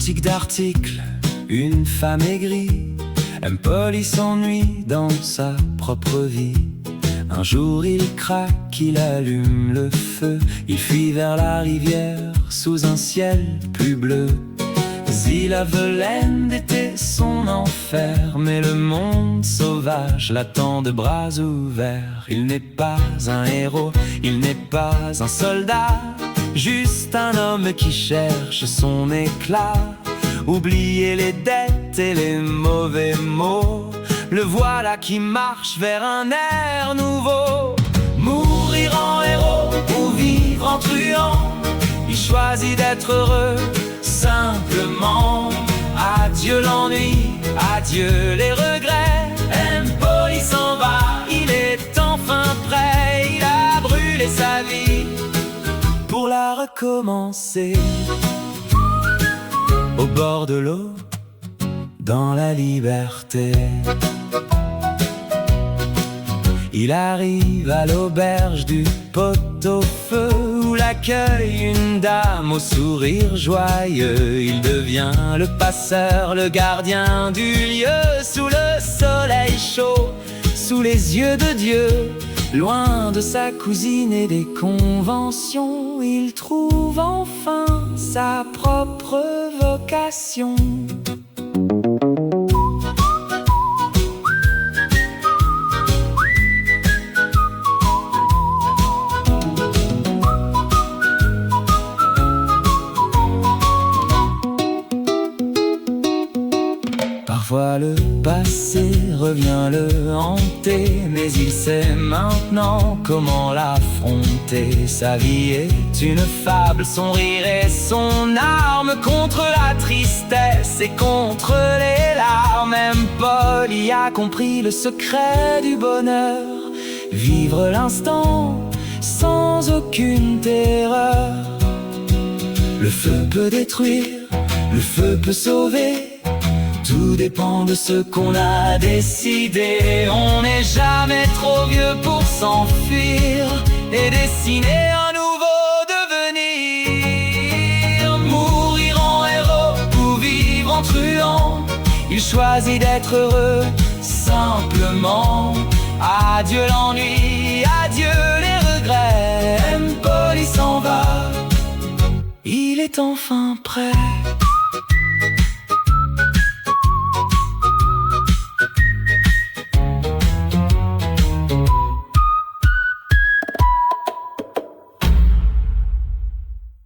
boutique d'articles, une femme aigrie, Poli s'ennuie dans sa propre vie. Un jour il craque, il allume le feu, il fuit vers la rivière sous un ciel plus bleu. Ille-la-Vilaine était son enfer, mais le monde sauvage l'attend de bras ouverts. Il n'est pas un héros, il n'est pas un soldat, juste un homme qui cherche son éclat. Oubliez les dettes et les mauvais mots, le voilà qui marche vers un air nouveau. Mourir en héros ou vivre en truand, il choisit d'être heureux simplement. Adieu l'ennui, adieu les regrets, Poli s'en va, il est enfin prêt. Il a brûlé sa vie pour la recommencer. Au bord de l'eau, dans la liberté, il arrive à l'auberge du Pot-au-Feu, où l'accueille une dame au sourire joyeux. Il devient le passeur, le gardien du lieu. Sous le soleil chaud, sous les yeux de Dieu, loin de sa cousine et des conventions, il trouve enfin sa propre vocation. Parfois le passé revient le hanter, mais il sait maintenant comment l'affronter. Sa vie est une fable, son rire est son arme, contre la tristesse et contre les larmes. Poli a compris le secret du bonheur, vivre l'instant sans aucune terreur. Le feu peut détruire, le feu peut sauver, tout dépend de ce qu'on a décidé. On n'est jamais trop vieux pour s'enfuir et dessiner un nouveau devenir. Mourir en héros ou vivre en truand, il choisit d'être heureux simplement. Adieu l'ennui, adieu les regrets, Poli s'en va, il est enfin prêt.